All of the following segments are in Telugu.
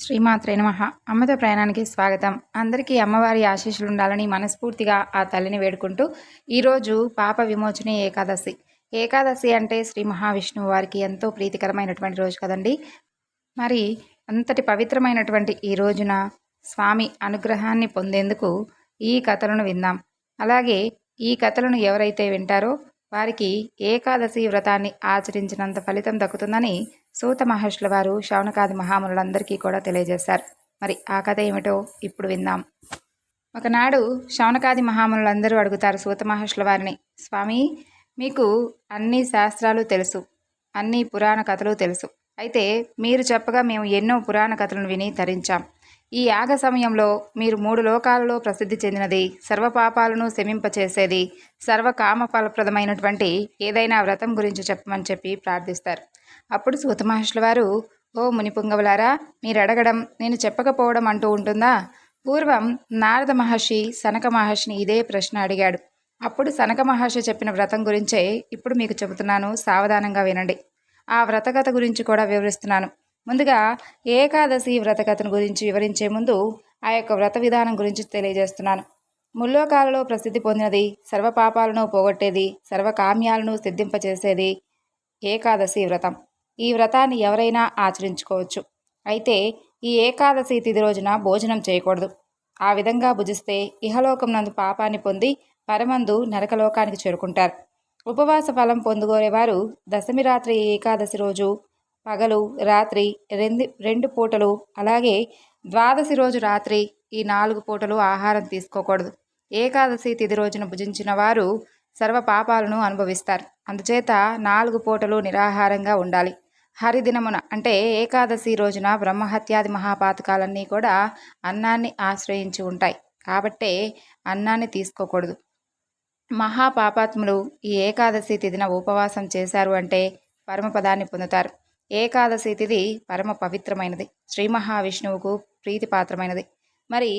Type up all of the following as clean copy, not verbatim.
శ్రీమాత్రే నమః. అమ్మతో ప్రయాణానికి స్వాగతం. అందరికీ అమ్మవారి ఆశీస్సులు ఉండాలని మనస్ఫూర్తిగా ఆ తల్లిని వేడుకుంటూ ఈరోజు పాప విమోచన ఏకాదశి. ఏకాదశి అంటే శ్రీ మహావిష్ణువు వారికి ఎంతో ప్రీతికరమైనటువంటి రోజు కదండి. మరి అంతటి పవిత్రమైనటువంటి ఈ రోజున స్వామి అనుగ్రహాన్ని పొందేందుకు ఈ కథలను విందాం. అలాగే ఈ కథలను ఎవరైతే వింటారో వారికి ఏకాదశి వ్రతాన్ని ఆచరించినంత ఫలితం దక్కుతుందని సూత మహర్షుల వారు శౌనకాది మహామునులందరికీ కూడా తెలియజేశారు. మరి ఆ కథ ఏమిటో ఇప్పుడు విందాం. ఒకనాడు శౌనకాది మహామునులందరూ అడుగుతారు సూత మహర్షుల వారిని, స్వామి, మీకు అన్ని శాస్త్రాలు తెలుసు, అన్ని పురాణ కథలు తెలుసు. అయితే మీరు చెప్పగా మేము ఎన్నో పురాణ కథలను విని తరించాం. ఈ యాగ సమయంలో మీరు 3 లోకాలలో ప్రసిద్ధి చెందినది, సర్వపాపాలను శమింపచేసేది, సర్వకామ ఫలప్రదమైనటువంటి ఏదైనా వ్రతం గురించి చెప్పమని చెప్పి ప్రార్థిస్తారు. అప్పుడు సూత మహర్షుల వారు, ఓ మునిపుంగవులారా, మీరు అడగడం నేను చెప్పకపోవడం అంటూ ఉంటుందా? పూర్వం నారద మహర్షి సనక మహర్షిని ఇదే ప్రశ్న అడిగాడు. అప్పుడు సనక మహర్షి చెప్పిన వ్రతం గురించే ఇప్పుడు మీకు చెబుతున్నాను, సావధానంగా వినండి. ఆ వ్రతకథ గురించి కూడా వివరిస్తున్నాను. ముందుగా ఏకాదశి వ్రతకథను గురించి వివరించే ముందు ఆ యొక్క వ్రత విధానం గురించి తెలియజేస్తున్నాను. ముల్లోకాలలో ప్రసిద్ధి పొందినది, సర్వపాపాలను పోగొట్టేది, సర్వకామ్యాలను సిద్ధింపచేసేది ఏకాదశి వ్రతం. ఈ వ్రతాన్ని ఎవరైనా ఆచరించుకోవచ్చు. అయితే ఈ ఏకాదశి తిథి రోజున భోజనం చేయకూడదు. ఆ విధంగా భుజిస్తే ఇహలోకం నందు పాపాన్ని పొంది పరమందు నరకలోకానికి చేరుకుంటారు. ఉపవాస ఫలం పొందుకోరేవారు దశమి రాత్రి ఏకాదశి రోజు పగలు రాత్రి రెండు పూటలు, అలాగే ద్వాదశి రోజు రాత్రి ఈ 4 పూటలు ఆహారం తీసుకోకూడదు. ఏకాదశి తిథి రోజున భుజించిన వారు సర్వ పాపాలను అనుభవిస్తారు. అందుచేత 4 పూటలు నిరాహారంగా ఉండాలి. హరిదినమున అంటే ఏకాదశి రోజున బ్రహ్మహత్యాది మహాపాతకాలన్నీ కూడా అన్నాన్ని ఆశ్రయించి ఉంటాయి. కాబట్టే అన్నాన్ని తీసుకోకూడదు. మహాపాపాత్ములు ఈ ఏకాదశి తిథిన ఉపవాసం చేశారు అంటే పరమపదాన్ని పొందుతారు. ఏకాదశి తిథి పరమ పవిత్రమైనది, శ్రీ మహావిష్ణువుకు ప్రీతిపాత్రమైనది. మరి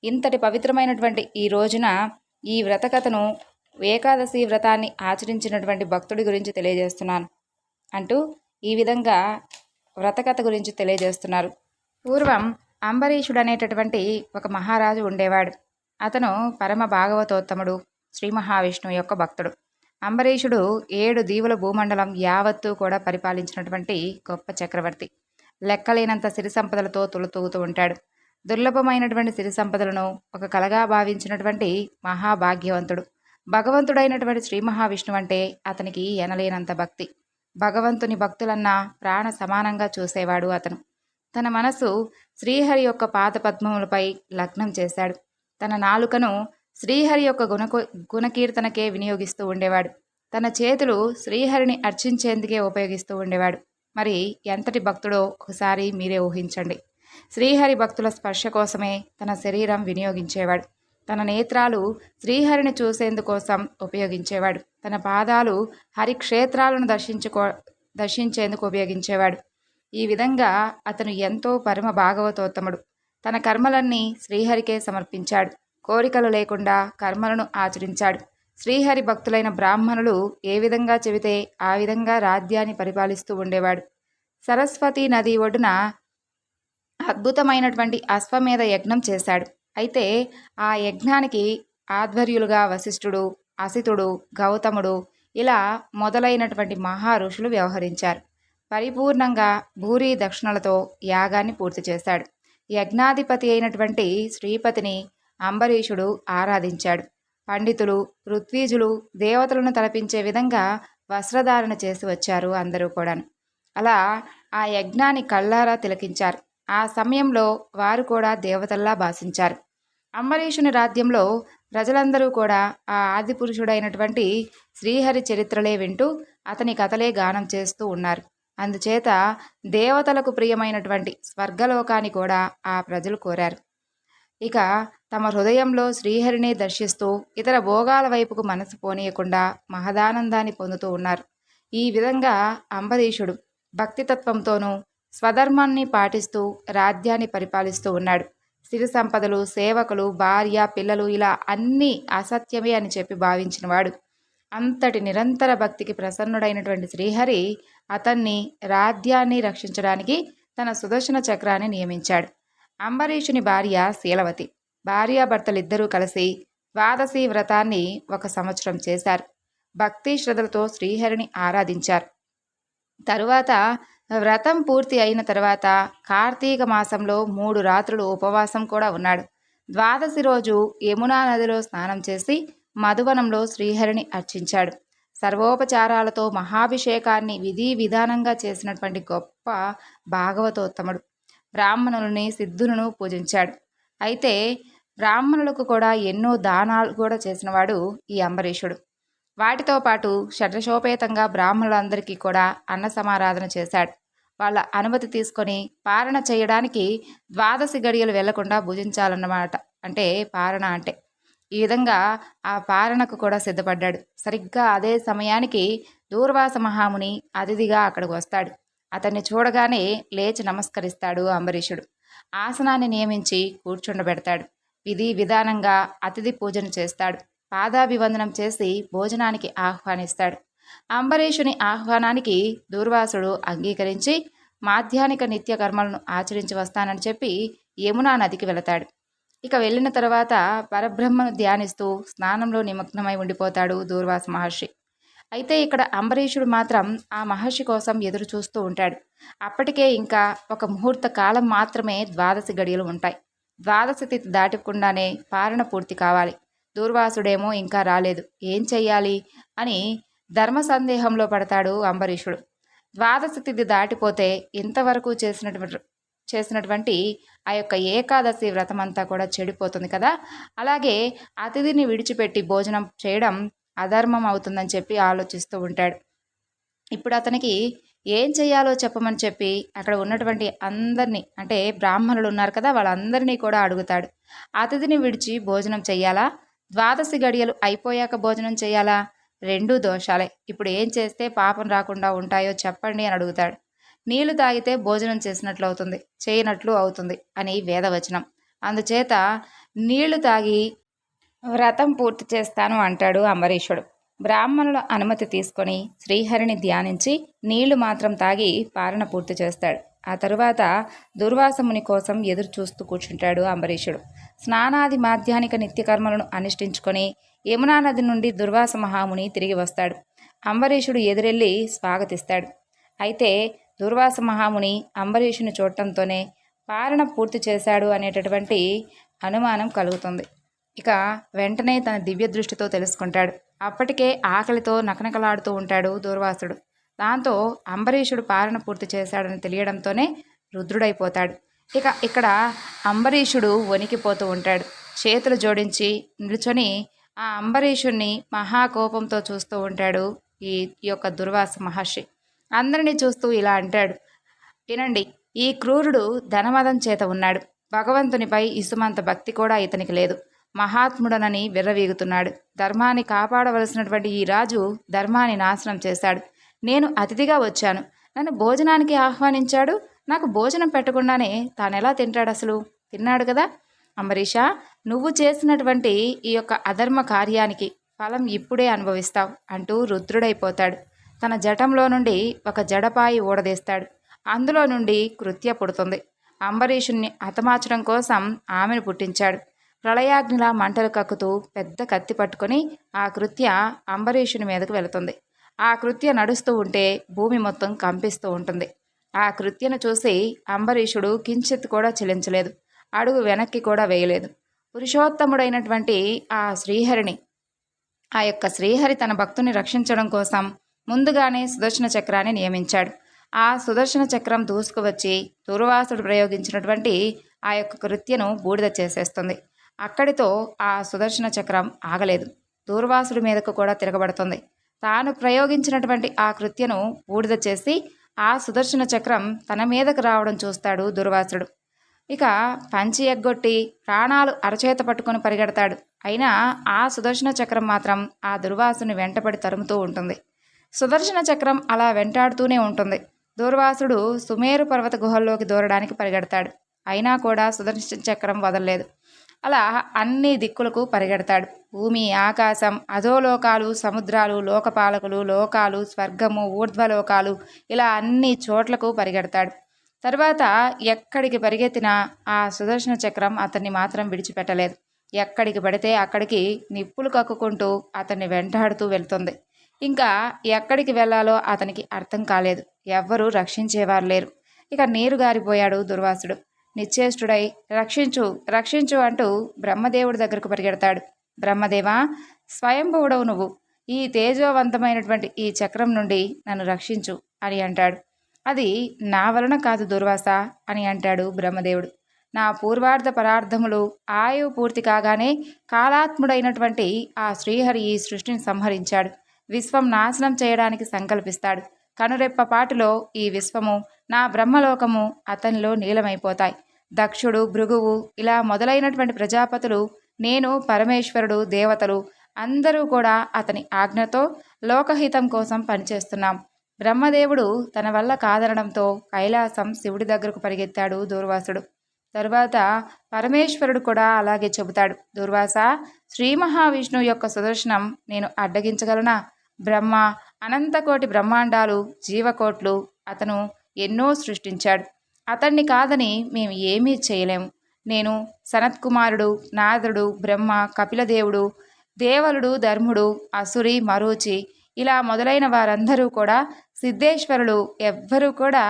ఇంతటి పవిత్రమైనటువంటి ఈ రోజున ఈ వ్రతకథను, ఏకాదశి వ్రతాన్ని ఆచరించినటువంటి భక్తుడి గురించి తెలియజేస్తున్నాను అంటూ ఈ విధంగా వ్రతకథ గురించి తెలియజేస్తున్నారు. పూర్వం అంబరీషుడు అనేటటువంటి ఒక మహారాజు ఉండేవాడు. అతను పరమ భాగవతోత్తముడు, శ్రీ మహావిష్ణువు యొక్క భక్తుడు. అంబరీషుడు 7 దీవుల భూమండలం యావత్తూ కూడా పరిపాలించినటువంటి గొప్ప చక్రవర్తి. లెక్కలేనంత సిరి సంపదలతో తులతూగుతూ ఉంటాడు. దుర్లభమైనటువంటి సిరి సంపదలను ఒక కలగా భావించినటువంటి మహాభాగ్యవంతుడు. భగవంతుడైనటువంటి శ్రీ మహావిష్ణువు అంటే అతనికి ఎనలేనంత భక్తి. భగవంతుని భక్తులన్నా ప్రాణ సమానంగా చూసేవాడు అతను. తన మనసు శ్రీహరి యొక్క పాదపద్మములపై లగ్నం చేశాడు. తన నాలుకను శ్రీహరి యొక్క గుణకీర్తనకే వినియోగిస్తూ ఉండేవాడు. తన చేతులు శ్రీహరిని అర్చించేందుకే ఉపయోగిస్తూ ఉండేవాడు. మరి ఎంతటి భక్తుడో ఒకసారి మీరే ఊహించండి. శ్రీహరి భక్తుల స్పర్శ కోసమే తన శరీరం వినియోగించేవాడు. తన నేత్రాలు శ్రీహరిని చూసేందుకోసం ఉపయోగించేవాడు. తన పాదాలు హరిక్షేత్రాలను దర్శించేందుకు ఉపయోగించేవాడు. ఈ విధంగా అతను ఎంతో పరమ భాగవతోత్తముడు. తన కర్మలన్నీ శ్రీహరికే సమర్పించాడు. కోరికలు లేకుండా కర్మలను ఆచరించాడు. శ్రీహరి భక్తులైన బ్రాహ్మణులు ఏ విధంగా చెబితే ఆ విధంగా రాజ్యాన్ని పరిపాలిస్తూ ఉండేవాడు. సరస్వతి నది ఒడ్డున అద్భుతమైనటువంటి అశ్వమేధ యజ్ఞం చేశాడు. అయితే ఆ యజ్ఞానికి ఆధ్వర్యులుగా వశిష్ఠుడు, అసితుడు, గౌతముడు ఇలా మొదలైనటువంటి మహా ఋషులు వ్యవహరించారు. పరిపూర్ణంగా భూరి దక్షిణలతో యాగాన్ని పూర్తి చేశాడు. యజ్ఞాధిపతి అయినటువంటి శ్రీపతిని అంబరీషుడు ఆరాధించాడు. పండితులు, ఋత్వీజులు దేవతలను తలపించే విధంగా వస్త్రధారణ చేసి వచ్చారు అందరూ కూడాను. అలా ఆ యజ్ఞాన్ని కళ్ళారా తిలకించారు. ఆ సమయంలో వారు కూడా దేవతల్లా భాషించారు. అంబరీషుని రాజ్యంలో ప్రజలందరూ కూడా ఆ ఆదిపురుషుడైనటువంటి శ్రీహరి చరిత్రలే వింటూ అతని కథలే గానం చేస్తూ ఉన్నారు. అందుచేత దేవతలకు ప్రియమైనటువంటి స్వర్గలోకాన్ని కూడా ఆ ప్రజలు కోరారు. ఇక తమ హృదయంలో శ్రీహరిని దర్శిస్తూ ఇతర భోగాల వైపుకు మనసు పోనీయకుండా మహదానందాన్ని పొందుతూ ఉన్నారు. ఈ విధంగా అంబరీషుడు భక్తితత్వంతోనూ స్వధర్మాన్ని పాటిస్తూ రాజ్యాన్ని పరిపాలిస్తూ ఉన్నాడు. సిరి సంపదలు, సేవకులు, భార్య, పిల్లలు ఇలా అన్నీ అసత్యమే అని చెప్పి భావించినవాడు. అంతటి నిరంతర భక్తికి ప్రసన్నుడైనటువంటి శ్రీహరి అతన్ని రాజ్యాన్ని రక్షించడానికి తన సుదర్శన చక్రాన్ని నియమించాడు. అంబరీషుని భార్య శీలవతి. భార్యాభర్తలిద్దరూ కలిసి ద్వాదశి వ్రతాన్ని 1 సంవత్సరం చేశారు. భక్తి శ్రద్ధలతో శ్రీహరిని ఆరాధించారు. తరువాత వ్రతం పూర్తి అయిన తర్వాత కార్తీక మాసంలో 3 రాత్రులు ఉపవాసం కూడా ఉన్నాడు. ద్వాదశి రోజు యమునా నదిలో స్నానం చేసి మధువనంలో శ్రీహరిని అర్చించాడు. సర్వోపచారాలతో మహాభిషేకాన్ని విధి విధానంగా చేసినటువంటి గొప్ప భాగవతోత్తముడు. బ్రాహ్మణులని సిద్ధులను పూజించాడు. అయితే బ్రాహ్మణులకు కూడా ఎన్నో దానాలు కూడా చేసినవాడు ఈ అంబరీషుడు. వాటితో పాటు షడ్రశోపేతంగా బ్రాహ్మణులందరికీ కూడా అన్న సమారాధన చేశాడు. వాళ్ళ అనుమతి తీసుకొని పారణ చేయడానికి ద్వాదశి గడియలు వెళ్లకుండా భుజించాలన్నమాట. అంటే పారణ అంటే ఈ విధంగా ఆ పారణకు కూడా సిద్ధపడ్డాడు. సరిగ్గా అదే సమయానికి దూర్వాస మహాముని అతిథిగా అక్కడికి వస్తాడు. అతన్ని చూడగానే లేచి నమస్కరిస్తాడు అంబరీషుడు. ఆసనాన్ని నియమించి కూర్చుండబెడతాడు. విధి విధానంగా అతిథి పూజను చేస్తాడు. పాదాభివందనం చేసి భోజనానికి ఆహ్వానిస్తాడు. అంబరీషుని ఆహ్వానానికి దూర్వాసుడు అంగీకరించి మాధ్యానిక నిత్య కర్మలను ఆచరించి వస్తానని చెప్పి యమునా నదికి వెళతాడు. ఇక వెళ్ళిన తర్వాత పరబ్రహ్మను ధ్యానిస్తూ స్నానంలో నిమగ్నమై ఉండిపోతాడు దూర్వాస మహర్షి. అయితే ఇక్కడ అంబరీషుడు మాత్రం ఆ మహర్షి కోసం ఎదురు చూస్తూ ఉంటాడు. అప్పటికే ఇంకా 1 ముహూర్త కాలం మాత్రమే ద్వాదశి గడియలు ఉంటాయి. ద్వాదశి తిథి దాటకుండానే పారణ పూర్తి కావాలి. దూర్వాసుడేమో ఇంకా రాలేదు, ఏం చెయ్యాలి అని ధర్మ సందేహంలో పడతాడు అంబరీషుడు. ద్వాదశి తిథి దాటిపోతే ఇంతవరకు చేసినటువంటి ఆ యొక్క ఏకాదశి వ్రతమంతా కూడా చెడిపోతుంది కదా. అలాగే అతిథిని విడిచిపెట్టి భోజనం చేయడం అధర్మం అవుతుందని చెప్పి ఆలోచిస్తూ ఉంటాడు. ఇప్పుడు అతనికి ఏం చెయ్యాలో చెప్పమని చెప్పి అక్కడ ఉన్నటువంటి అందరినీ, అంటే బ్రాహ్మణులు ఉన్నారు కదా, వాళ్ళందరినీ కూడా అడుగుతాడు. అతిథిని విడిచి భోజనం చెయ్యాలా, ద్వాదశి గడియలు అయిపోయాక భోజనం చేయాలా? 2 దోషాలే. ఇప్పుడు ఏం చేస్తే పాపం రాకుండా ఉంటాయో చెప్పండి అని అడుగుతాడు. నీళ్లు తాగితే భోజనం చేసినట్లు అవుతుంది, చేయనట్లు అవుతుంది అని వేదవచనం. అందుచేత నీళ్లు తాగి వ్రతం పూర్తి చేస్తాను అంటాడు అంబరీషుడు. బ్రాహ్మణుల అనుమతి తీసుకొని శ్రీహరిని ధ్యానించి నీళ్లు మాత్రం తాగి పారణ పూర్తి చేస్తాడు. ఆ తరువాత దుర్వాసముని కోసం ఎదురు చూస్తూ కూర్చుంటాడు అంబరీషుడు. స్నానాది మాధ్యానిక నిత్యకర్మలను అనుష్ఠించుకొని యమునా నది నుండి దుర్వాస మహాముని తిరిగి వస్తాడు. అంబరీషుడు ఎదురెళ్ళి స్వాగతిస్తాడు. అయితే దుర్వాస మహాముని అంబరీషుని చూడటంతోనే పారణ పూర్తి చేశాడు అనేటటువంటి అనుమానం కలుగుతుంది. ఇక వెంటనే తన దివ్య దృష్టితో తెలుసుకుంటాడు. అప్పటికే ఆకలితో నకనకలాడుతూ ఉంటాడు దూర్వాసుడు. దాంతో అంబరీషుడు పారణ పూర్తి చేశాడని తెలియడంతోనే రుద్రుడైపోతాడు. ఇక ఇక్కడ అంబరీషుడు వణికిపోతూ ఉంటాడు. చేతులు జోడించి నిల్చొని ఆ అంబరీషుణ్ణి మహాకోపంతో చూస్తూ ఉంటాడు ఈ యొక్క దుర్వాస మహర్షి. అందరినీ చూస్తూ ఇలా అంటాడు, వినండి, ఈ క్రూరుడు ధనమదం చేత ఉన్నాడు. భగవంతునిపై ఇసుమంత భక్తి కూడా ఇతనికి లేదు. మహాత్ముడనని విర్రవీగుతున్నాడు. ధర్మాన్ని కాపాడవలసినటువంటి ఈ రాజు ధర్మాన్ని నాశనం చేశాడు. నేను అతిథిగా వచ్చాను, నన్ను భోజనానికి ఆహ్వానించాడు. నాకు భోజనం పెట్టకుండానే తానెలా తింటాడు? అసలు తిన్నాడు కదా. అంబరీష, నువ్వు చేసినటువంటి ఈ యొక్క అధర్మ కార్యానికి ఫలం ఇప్పుడే అనుభవిస్తావు అంటూ రుద్రుడైపోతాడు. తన జటంలో నుండి ఒక జడపాయి ఊడదీస్తాడు. అందులో నుండి కృత్య పుడుతుంది. అంబరీషుణ్ణి హతమార్చడం కోసం ఆమెను పుట్టించాడు. ప్రళయాగ్నిలా మంటలు కక్కుతూ పెద్ద కత్తి పట్టుకొని ఆ కృత్య అంబరీషుని మీదకు వెళుతుంది. ఆ కృత్య నడుస్తూ ఉంటే భూమి మొత్తం కంపిస్తూ ఉంటుంది. ఆ కృత్యను చూసి అంబరీషుడు కించిత్ కూడా చెలించలేదు, అడుగు వెనక్కి కూడా వేయలేదు. పురుషోత్తముడైనటువంటి ఆ యొక్క శ్రీహరి తన భక్తుని రక్షించడం కోసం ముందుగానే సుదర్శన చక్రాన్ని నియమించాడు. ఆ సుదర్శన చక్రం దూసుకువచ్చి దుర్వాసుడు ప్రయోగించినటువంటి ఆ యొక్క కృత్యను బూడిద చేసేస్తుంది. అక్కడితో ఆ సుదర్శన చక్రం ఆగలేదు, దూర్వాసుడి మీదకు కూడా తిరగబడుతుంది. తాను ప్రయోగించినటువంటి ఆ కృత్యను బూడిద చేసి ఆ సుదర్శన చక్రం తన మీదకు రావడం చూస్తాడు దుర్వాసుడు. ఇక పంచి ఎగ్గొట్టి ప్రాణాలు అరచేత పట్టుకొని పరిగెడతాడు. అయినా ఆ సుదర్శన చక్రం మాత్రం ఆ దుర్వాసుని వెంటపడి తరుముతూ ఉంటుంది. సుదర్శన చక్రం అలా వెంటాడుతూనే ఉంటుంది. దూర్వాసుడు సుమేరు పర్వత గుహల్లోకి దూరడానికి పరిగెడతాడు. అయినా కూడా సుదర్శన చక్రం వదలలేదు. అలా అన్ని దిక్కులకు పరిగెడతాడు. భూమి, ఆకాశం, అధోలోకాలు, సముద్రాలు, లోకపాలకులు, లోకాలు, స్వర్గము, ఊర్ధ్వలోకాలు, ఇలా అన్ని చోట్లకు పరిగెడతాడు. తర్వాత ఎక్కడికి పరిగెత్తినా ఆ సుదర్శన చక్రం అతన్ని మాత్రం విడిచిపెట్టలేదు. ఎక్కడికి పడితే అక్కడికి నిప్పులు కక్కుకుంటూ అతన్ని వెంటాడుతూ వెళ్తుంది. ఇంకా ఎక్కడికి వెళ్ళాలో అతనికి అర్థం కాలేదు. ఎవ్వరూ రక్షించేవారు లేరు. ఇక నీరు గారిపోయాడు దుర్వాసుడు. నిశ్చేష్టుడై రక్షించు రక్షించు అంటూ బ్రహ్మదేవుడి దగ్గరకు పరిగెడతాడు. బ్రహ్మదేవా, స్వయంభువుడవు నువ్వు, ఈ తేజోవంతమైనటువంటి ఈ చక్రం నుండి నన్ను రక్షించు అని అంటాడు. అది నా వలన కాదు దుర్వాస అని అంటాడు బ్రహ్మదేవుడు. నా పూర్వార్ధ పరార్థములు ఆయువు పూర్తి కాగానే కాలాత్ముడైనటువంటి ఆ శ్రీహరి ఈ సృష్టిని సంహరించాడు. విశ్వం నాశనం చేయడానికి సంకల్పిస్తాడు. కనురెప్పపాటులో ఈ విశ్వము, నా బ్రహ్మలోకము అతనిలో నీలమైపోతాయి. దక్షుడు, భృగువు ఇలా మొదలైనటువంటి ప్రజాపతులు, నేను, పరమేశ్వరుడు, దేవతలు అందరూ కూడా అతని ఆజ్ఞతో లోకహితం కోసం పనిచేస్తున్నాం. బ్రహ్మదేవుడు తన వల్ల కాదనడంతో కైలాసం శివుడి దగ్గరకు పరిగెత్తాడు దూర్వాసుడు. తరువాత పరమేశ్వరుడు కూడా అలాగే చెబుతాడు. దుర్వాస, శ్రీ మహావిష్ణువు యొక్క సుదర్శనం నేను అడ్డగించగలనా? బ్రహ్మ, అనంతకోటి బ్రహ్మాండాలు, జీవకోట్లు అతను ఎన్నో సృష్టించాడు. అతన్ని కాదని మేము ఏమీ చేయలేము. నేను సనత్కుమారుడు, నారదుడు, బ్రహ్మ, కపిలదేవుడు, దేవలుడు, ధర్ముడు, అసురి, మరూచి ఇలా మొదలైన వారందరూ కూడా సిద్ధేశ్వరులు ఎవ్వరూ కూడా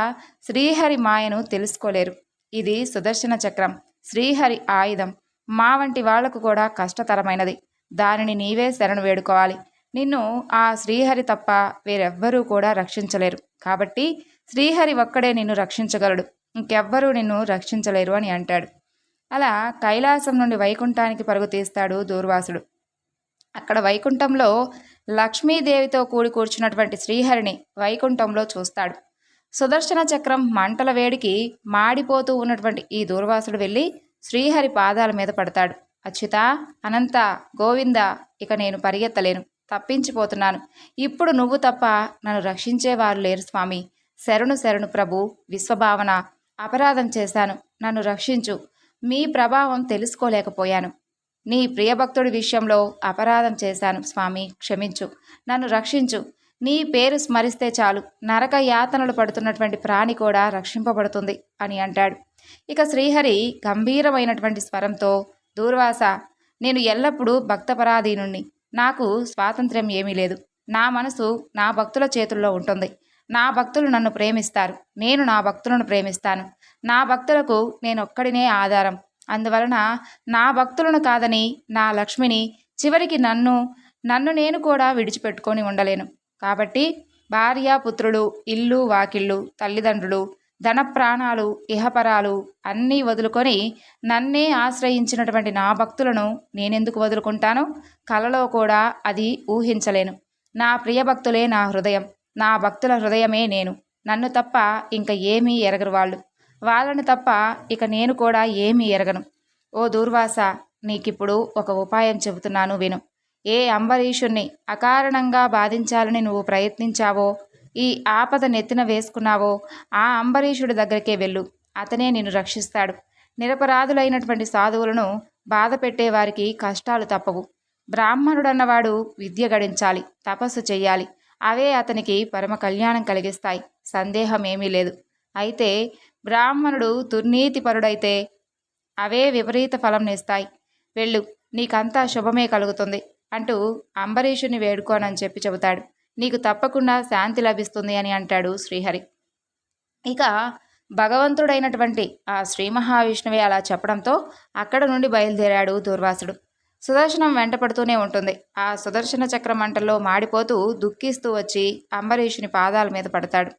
శ్రీహరి మాయను తెలుసుకోలేరు. ఇది సుదర్శన చక్రం, శ్రీహరి ఆయుధం. మా వంటి వాళ్లకు కూడా కష్టతరమైనది. దానిని నీవే శరణు వేడుకోవాలి. నిన్ను ఆ శ్రీహరి తప్ప వేరెవ్వరూ కూడా రక్షించలేరు. కాబట్టి శ్రీహరి ఒక్కడే నిన్ను రక్షించగలడు, ఇంకెవ్వరూ నిన్ను రక్షించలేరు అని అంటాడు. అలా కైలాసం నుండి వైకుంఠానికి పరుగు తీస్తాడు దూర్వాసుడు. అక్కడ వైకుంఠంలో లక్ష్మీదేవితో కూడి కూర్చున్నటువంటి శ్రీహరిని వైకుంఠంలో చూస్తాడు. సుదర్శన చక్రం మంటల వేడికి మాడిపోతూ ఉన్నటువంటి ఈ దూర్వాసుడు వెళ్ళి శ్రీహరి పాదాల మీద పడతాడు. అచ్యుత, అనంత, గోవింద, ఇక నేను పరిగెత్తలేను, తప్పించిపోతున్నాను. ఇప్పుడు నువ్వు తప్ప నన్ను రక్షించేవారు లేరు స్వామి. శరణు శరణు ప్రభు, విశ్వభావన, అపరాధం చేశాను, నన్ను రక్షించు. మీ ప్రభావం తెలుసుకోలేకపోయాను. నీ ప్రియభక్తుడి విషయంలో అపరాధం చేశాను స్వామి, క్షమించు, నన్ను రక్షించు. నీ పేరు స్మరిస్తే చాలు నరక యాతనలు పడుతున్నటువంటి ప్రాణి కూడా రక్షింపబడుతుంది అని అంటాడు. ఇక శ్రీహరి గంభీరమైనటువంటి స్వరంతో, దూర్వాస, నేను ఎల్లప్పుడూ భక్తపరాధీనుణ్ణి. నాకు స్వాతంత్ర్యం ఏమీ లేదు. నా మనసు నా భక్తుల చేతుల్లో ఉంటుంది. నా భక్తులు నన్ను ప్రేమిస్తారు, నేను నా భక్తులను ప్రేమిస్తాను. నా భక్తులకు నేనొక్కడినే ఆధారం. అందువలన నా భక్తులను కాదని నా లక్ష్మిని, చివరికి నన్ను నేను కూడా విడిచిపెట్టుకొని ఉండలేను. కాబట్టి భార్య, పుత్రులు, ఇల్లు, వాకిళ్ళు, తల్లిదండ్రులు, ధన, ప్రాణాలు, ఇహపరాలు అన్నీ వదులుకొని నన్నే ఆశ్రయించినటువంటి నా భక్తులను నేనెందుకు వదులుకుంటాను? కలలో కూడా అది ఊహించలేను. నా ప్రియభక్తులే నా హృదయం, నా భక్తుల హృదయమే నేను. నన్ను తప్ప ఇంక ఏమీ ఎరగరు వాళ్ళు. వాళ్ళని తప్ప ఇక నేను కూడా ఏమీ ఎరగను. ఓ దూర్వాస, నీకిప్పుడు ఒక ఉపాయం చెబుతున్నాను విను. ఏ అంబరీషుణ్ణి అకారణంగా బాధించాలని నువ్వు ప్రయత్నించావో, ఈ ఆపద నెత్తిన వేసుకున్నావో ఆ అంబరీషుడి దగ్గరికే వెళ్ళు. అతనే నిన్ను రక్షిస్తాడు. నిరపరాధులైనటువంటి సాధువులను బాధ పెట్టేవారికి కష్టాలు తప్పవు. బ్రాహ్మణుడన్నవాడు విద్య గడించాలి, తపస్సు చెయ్యాలి. అవే అతనికి పరమ కళ్యాణం కలిగిస్తాయి, సందేహమేమీ లేదు. అయితే బ్రాహ్మణుడు దుర్నీతిపరుడైతే అవే విపరీత ఫలం నిస్తాయి. వెళ్ళు, నీకంతా శుభమే కలుగుతుంది అంటూ అంబరీషుని వేడుకోనని చెబుతాడు. నీకు తప్పకుండా శాంతి లభిస్తుంది అని అంటాడు శ్రీహరి. ఇక భగవంతుడైనటువంటి ఆ శ్రీ మహావిష్ణువే అలా చెప్పడంతో అక్కడ నుండి బయలుదేరాడు దూర్వాసుడు. సుదర్శనం వెంటపడుతూనే ఉంటుంది. ఆ సుదర్శన చక్ర మంటల్లో మాడిపోతూ దుఃఖిస్తూ వచ్చి అంబరీషుని పాదాల మీద పడతాడు.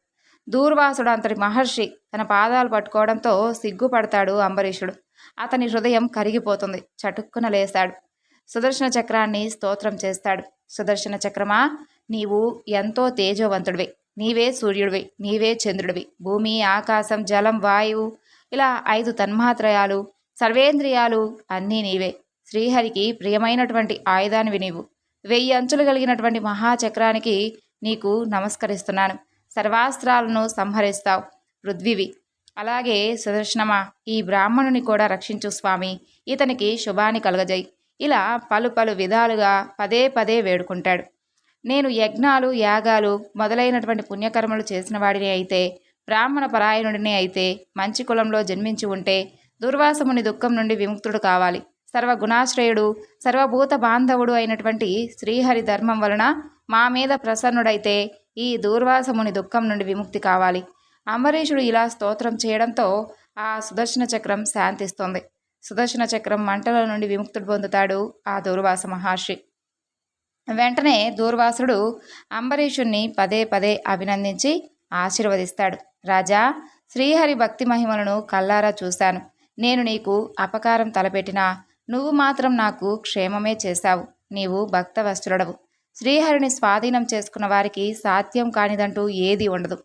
దూర్వాసుడు అంతటి మహర్షి తన పాదాలు పట్టుకోవడంతో సిగ్గుపడతాడు అంబరీషుడు. అతని హృదయం కరిగిపోతుంది. చటుక్కున లేస్తాడు. సుదర్శన చక్రాన్ని స్తోత్రం చేస్తాడు. సుదర్శన చక్రమా, నీవు ఎంతో తేజోవంతుడివి. నీవే సూర్యుడివి, నీవే చంద్రుడివి. భూమి, ఆకాశం, జలం, వాయువు ఇలా 5 తన్మాత్రయాలు, సర్వేంద్రియాలు అన్నీ నీవే. శ్రీహరికి ప్రియమైనటువంటి ఆయుధానివి నీవు. 1000 అంచులు కలిగినటువంటి మహాచక్రానికి నీకు నమస్కరిస్తున్నాను. సర్వాస్త్రాలను సంహరిస్తావు, పృథ్వీవి. అలాగే సుదర్శనమా, ఈ బ్రాహ్మణుని కూడా రక్షించు స్వామి, ఇతనికి శుభాన్ని కలగజేయి. ఇలా పలు విధాలుగా పదే పదే వేడుకుంటాడు. నేను యజ్ఞాలు, యాగాలు మొదలైనటువంటి పుణ్యకర్మలు చేసిన వాడిని అయితే బ్రాహ్మణ పరాయణుడిని అయితే, మంచి కులంలో జన్మించి ఉంటే దుర్వాసముని దుఃఖం నుండి విముక్తుడు కావాలి. సర్వగుణాశ్రయుడు, సర్వభూత బాంధవుడు అయినటువంటి శ్రీహరి ధర్మం వలన మా మీద ప్రసన్నుడైతే ఈ దూర్వాసముని దుఃఖం నుండి విముక్తి కావాలి. అంబరీషుడు ఇలా స్తోత్రం చేయడంతో ఆ సుదర్శన చక్రం శాంతిస్తుంది. సుదర్శన చక్రం మంటల నుండి విముక్తుడు పొందుతాడు ఆ దూర్వాస మహర్షి. వెంటనే దూర్వాసుడు అంబరీషుణ్ణి పదే పదే అభినందించి ఆశీర్వదిస్తాడు. రాజా, శ్రీహరి భక్తి మహిమలను కల్లారా చూశాను. నేను నీకు అపకారం తలపెట్టినా నువ్వు మాత్రం నాకు క్షేమమే చేశావు. నీవు భక్తవత్సలుడవు. శ్రీహరిని స్వాధీనం చేసుకున్న వారికి సాధ్యం కానిదంటూ ఏదీ ఉండదు.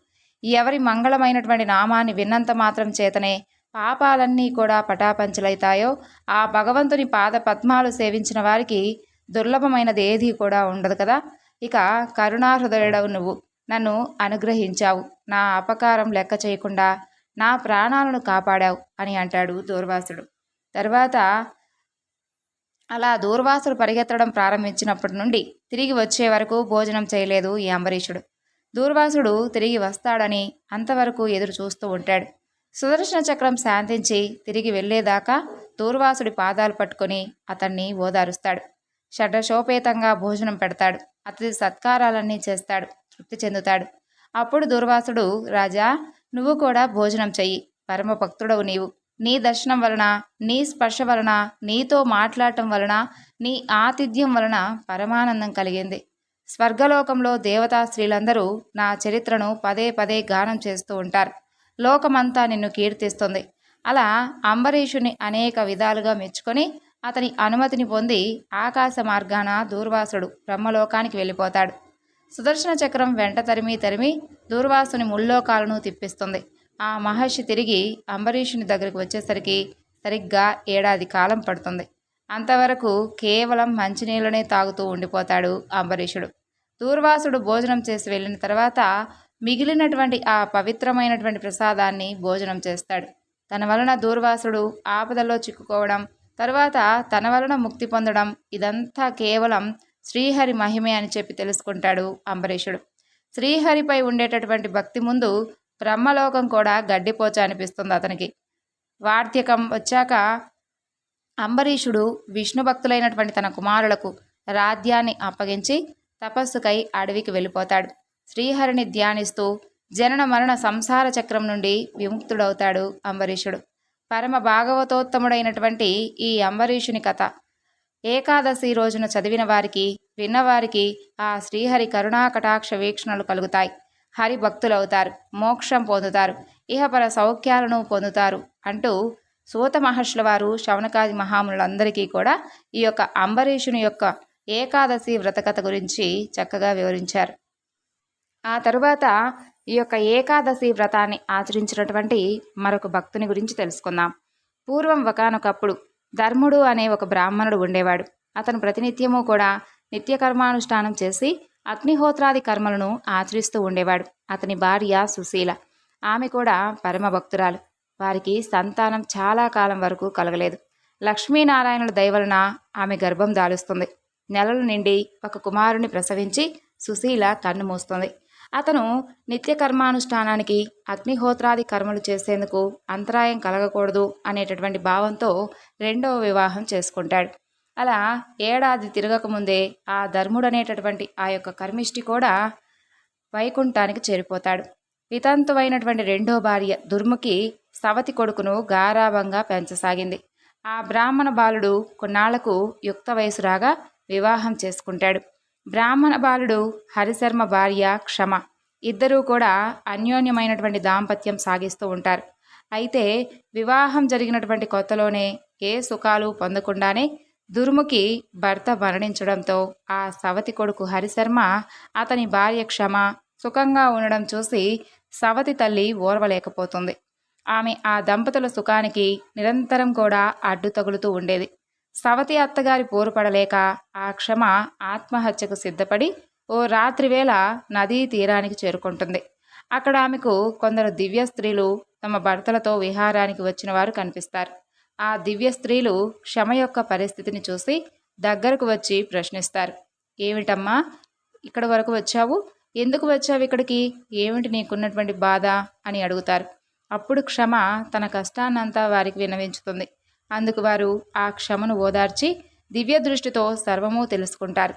ఎవరి మంగళమైనటువంటి నామాన్ని విన్నంత మాత్రం చేతనే పాపాలన్నీ కూడా పటాపంచలైతాయో ఆ భగవంతుని పాద పద్మాలు సేవించిన వారికి దుర్లభమైనది ఏదీ కూడా ఉండదు కదా. ఇక కరుణాహృదయుడవు నువ్వు నన్ను అనుగ్రహించావు. నా అపకారం లెక్క చేయకుండా నా ప్రాణాలను కాపాడావు అని అంటాడు దూర్వాసుడు. తర్వాత అలా దూర్వాసుడు పరిగెత్తడం ప్రారంభించినప్పటి నుండి తిరిగి వచ్చే వరకు భోజనం చేయలేదు ఈ అంబరీషుడు. దూర్వాసుడు తిరిగి వస్తాడని అంతవరకు ఎదురు చూస్తూ ఉంటాడు. సుదర్శన చక్రం శాంతించి తిరిగి వెళ్ళేదాకా దూర్వాసుడి పాదాలు పట్టుకొని అతన్ని ఓదారుస్తాడు. షడ్రశోపేతంగా భోజనం పెడతాడు. అతిథి సత్కారాలన్నీ చేస్తాడు. తృప్తి చెందుతాడు. అప్పుడు దూర్వాసుడు, రాజా, నువ్వు కూడా భోజనం చెయ్యి. పరమ భక్తుడవు నీవు. నీ దర్శనం వలన, నీ స్పర్శ వలన, నీతో మాట్లాడటం వలన, నీ ఆతిథ్యం వలన పరమానందం కలిగింది. స్వర్గలోకంలో దేవతా స్త్రీలందరూ నా చరిత్రను పదే పదే గానం చేస్తూ ఉంటారు. లోకమంతా నిన్ను కీర్తిస్తుంది. అలా అంబరీషుని అనేక విధాలుగా మెచ్చుకొని అతని అనుమతిని పొంది ఆకాశ మార్గాన దూర్వాసుడు బ్రహ్మలోకానికి వెళ్ళిపోతాడు. సుదర్శన చక్రం వెంట తరిమి దూర్వాసుని ముల్లోకాలను తిప్పిస్తుంది. ఆ మహర్షి తిరిగి అంబరీషుని దగ్గరికి వచ్చేసరికి సరిగ్గా 1 ఏడాది కాలం పడుతుంది. అంతవరకు కేవలం మంచినీళ్ళనే తాగుతూ ఉండిపోతాడు అంబరీషుడు. దూర్వాసుడు భోజనం చేసి వెళ్ళిన తర్వాత మిగిలినటువంటి ఆ పవిత్రమైనటువంటి ప్రసాదాన్ని భోజనం చేస్తాడు. తన వలన దూర్వాసుడు ఆపదలో చిక్కుకోవడం, తరువాత తన వలన ముక్తి పొందడం, ఇదంతా కేవలం శ్రీహరి మహిమే అని చెప్పి తెలుసుకుంటాడు అంబరీషుడు. శ్రీహరిపై ఉండేటటువంటి భక్తి ముందు బ్రహ్మలోకం కూడా గడ్డిపోచ అనిపిస్తుంది అతనికి. వార్ధక్యం వచ్చాక అంబరీషుడు విష్ణు భక్తులైనటువంటి తన కుమారులకు రాజ్యాన్ని అప్పగించి తపస్సుకై అడవికి వెళ్ళిపోతాడు. శ్రీహరిని ధ్యానిస్తూ జనన మరణ సంసార చక్రం నుండి విముక్తుడవుతాడు అంబరీషుడు. పరమ భాగవతోత్తముడైనటువంటి ఈ అంబరీషుని కథ ఏకాదశి రోజున చదివిన వారికి, విన్నవారికి ఆ శ్రీహరి కరుణా కటాక్ష వీక్షణలు కలుగుతాయి. హరి భక్తులవుతారు, మోక్షం పొందుతారు, ఇహపర సౌఖ్యాలను పొందుతారు అంటూ సూత మహర్షుల వారు శౌనకాది మహామునులందరికీ కూడా ఈ యొక్క అంబరీషుని యొక్క ఏకాదశి వ్రతకథ గురించి చక్కగా వివరించారు. ఆ తరువాత ఈ యొక్క ఏకాదశి వ్రతాన్ని ఆచరించినటువంటి మరొక భక్తుని గురించి తెలుసుకుందాం. పూర్వం ఒకానొకప్పుడు ధర్ముడు అనే ఒక బ్రాహ్మణుడు ఉండేవాడు. అతను ప్రతినిత్యము కూడా నిత్యకర్మానుష్ఠానం చేసి అగ్నిహోత్రాది కర్మలను ఆచరిస్తూ ఉండేవాడు. అతని భార్య సుశీల. ఆమె కూడా పరమ భక్తురాలు. వారికి సంతానం చాలా కాలం వరకు కలగలేదు. లక్ష్మీనారాయణుల దయవలన ఆమె గర్భం దాలుస్తుంది. నెలలు నిండి ఒక కుమారుని ప్రసవించి సుశీల కన్ను మూస్తుంది. అతను నిత్యకర్మానుష్ఠానానికి అగ్నిహోత్రాది కర్మలు చేసేందుకు అంతరాయం కలగకూడదు అనేటటువంటి భావంతో 2వ వివాహం చేసుకుంటాడు. అలా 1 ఏడాది తిరగకముందే ఆ ధర్ముడనేటటువంటి ఆ యొక్క కర్మిష్టి కూడా వైకుంఠానికి చేరిపోతాడు. వితంతువైనటువంటి 2వ భార్య దుర్ముఖి సవతి కొడుకును గారాభంగా పెంచసాగింది. ఆ బ్రాహ్మణ బాలుడు కొన్నాళ్లకు యుక్త వయసు రాగా వివాహం చేసుకుంటాడు. బ్రాహ్మణ బాలుడు హరిశర్మ భార్య క్షమ. ఇద్దరూ కూడా అన్యోన్యమైనటువంటి దాంపత్యం సాగిస్తూ ఉంటారు. అయితే వివాహం జరిగినటువంటి కొత్తలోనే ఏ సుఖాలు పొందకుండానే దుర్ముఖి భర్త మరణించడంతో ఆ సవతి కొడుకు హరిశర్మ అతని భార్య క్షమ సుఖంగా ఉండడం చూసి సవతి తల్లి ఓర్వలేకపోతుంది. ఆమె ఆ దంపతుల సుఖానికి నిరంతరం కూడా అడ్డు తగులుతూ ఉండేది. సవతి అత్తగారి పోరుపడలేక ఆ క్షమ ఆత్మహత్యకు సిద్ధపడి ఓ రాత్రివేళ నదీ తీరానికి చేరుకుంటుంది. అక్కడ ఆమెకు కొందరు దివ్య స్త్రీలు తమ భర్తలతో విహారానికి వచ్చిన వారు కనిపిస్తారు. ఆ దివ్య స్త్రీలు క్షమ యొక్క పరిస్థితిని చూసి దగ్గరకు వచ్చి ప్రశ్నిస్తారు. ఏమిటమ్మా, ఇక్కడి వరకు వచ్చావు? ఎందుకు వచ్చావు ఇక్కడికి? ఏమిటి నీకున్నటువంటి బాధ అని అడుగుతారు. అప్పుడు క్షమ తన కష్టాన్నంతా వారికి విన్నవించుతుంది. అందుకు వారు ఆ క్షమను ఓదార్చి దివ్య దృష్టితో సర్వము తెలుసుకుంటారు.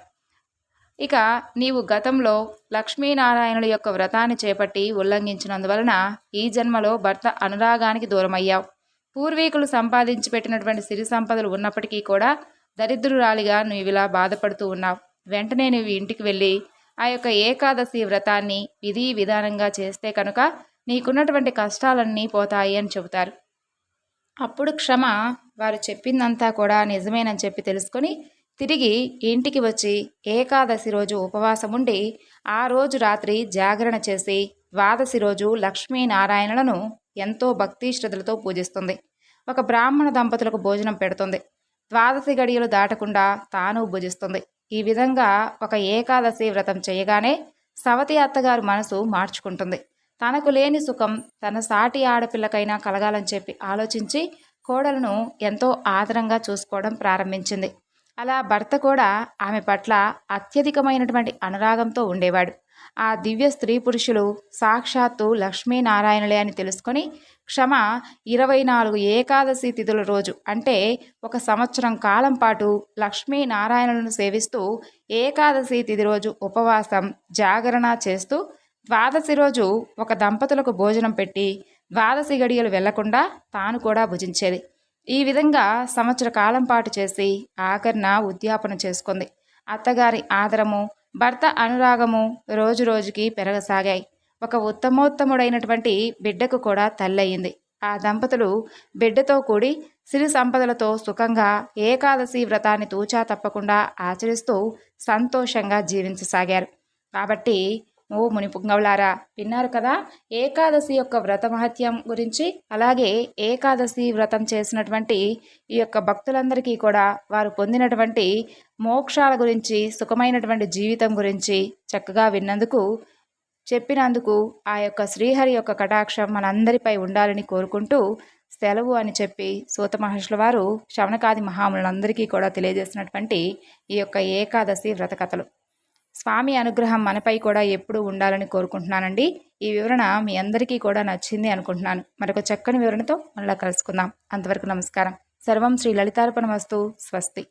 ఇక నీవు గతంలో లక్ష్మీనారాయణుల యొక్క వ్రతాన్ని చేపట్టి ఉల్లంఘించినందువలన ఈ జన్మలో భర్త అనురాగానికి దూరమయ్యావు. పూర్వీకులు సంపాదించి పెట్టినటువంటి సిరి సంపదలు ఉన్నప్పటికీ కూడా దరిద్రురాలిగా నువ్విలా బాధపడుతూ ఉన్నావు. వెంటనే నువ్వు ఇంటికి వెళ్ళి ఆ యొక్క ఏకాదశి వ్రతాన్ని విధి విధానంగా చేస్తే కనుక నీకున్నటువంటి కష్టాలన్నీ పోతాయి అని చెబుతారు. అప్పుడు క్షమ వారు చెప్పిందంతా కూడా నిజమేనని చెప్పి తెలుసుకొని తిరిగి ఇంటికి వచ్చి ఏకాదశి రోజు ఉపవాసం ఉండి ఆ రోజు రాత్రి జాగరణ చేసి ద్వాదశి రోజు లక్ష్మీనారాయణులను ఎంతో భక్తి శ్రద్ధలతో పూజిస్తుంది. ఒక బ్రాహ్మణ దంపతులకు భోజనం పెడుతుంది. ద్వాదశి గడియలు దాటకుండా తాను భుజిస్తుంది. ఈ విధంగా ఒక ఏకాదశి వ్రతం చేయగానే సవతి అత్తగారు మనసు మార్చుకుంటుంది. తనకు లేని సుఖం తన సాటి ఆడపిల్లకైనా కలగాలని చెప్పి ఆలోచించి కోడలను ఎంతో ఆదరంగా చూసుకోవడం ప్రారంభించింది. అలా భర్త కూడా ఆమె పట్ల అత్యధికమైనటువంటి అనురాగంతో ఉండేవాడు. ఆ దివ్య స్త్రీ పురుషులు సాక్షాత్తు లక్ష్మీనారాయణులే అని తెలుసుకొని క్షమ 24 ఏకాదశి తిథుల రోజు అంటే ఒక సంవత్సరం కాలం పాటు లక్ష్మీనారాయణులను సేవిస్తూ ఏకాదశి తిథి రోజు ఉపవాసం జాగరణ చేస్తూ ద్వాదశి రోజు ఒక దంపతులకు భోజనం పెట్టి ద్వాదశి గడియలు వెళ్లకుండా తాను కూడా భుజించేది. ఈ విధంగా సంవత్సర కాలం పాటు చేసి ఆఖరిన ఉద్యాపన చేసుకుంది. అత్తగారి ఆదరము భర్త అనురాగము రోజు రోజుకి పెరగసాగాయి. ఒక ఉత్తమోత్తముడైనటువంటి బిడ్డకు కూడా తల్లయింది. ఆ దంపతులు బిడ్డతో కూడి సిరి సంపదలతో సుఖంగా ఏకాదశి వ్రతాన్ని తూచా తప్పకుండా ఆచరిస్తూ సంతోషంగా జీవించసాగారు. కాబట్టి ఓ మునిపుంగవులారా, విన్నారు కదా ఏకాదశి యొక్క వ్రత మహత్యం గురించి. అలాగే ఏకాదశి వ్రతం చేసినటువంటి ఈ యొక్క భక్తులందరికీ కూడా వారు పొందినటువంటి మోక్షాల గురించి, సుఖమైనటువంటి జీవితం గురించి చక్కగా విన్నందుకు, చెప్పినందుకు ఆ యొక్క శ్రీహరి యొక్క కటాక్షం మనందరిపై ఉండాలని కోరుకుంటూ సెలవు అని చెప్పి సూత మహర్షుల వారు శవనకాది మహాములందరికీ కూడా తెలియజేసినటువంటి ఈ యొక్క ఏకాదశి వ్రత కథలు. స్వామి అనుగ్రహం మనపై కూడా ఎప్పుడూ ఉండాలని కోరుకుంటున్నానండి. ఈ వివరణ మీ అందరికీ కూడా నచ్చింది అనుకుంటున్నాను. మరొక చక్కని వివరణతో మళ్ళీ కలుసుకుందాం. అంతవరకు నమస్కారం. సర్వం శ్రీ లలితార్పణమస్తు. స్వస్తి.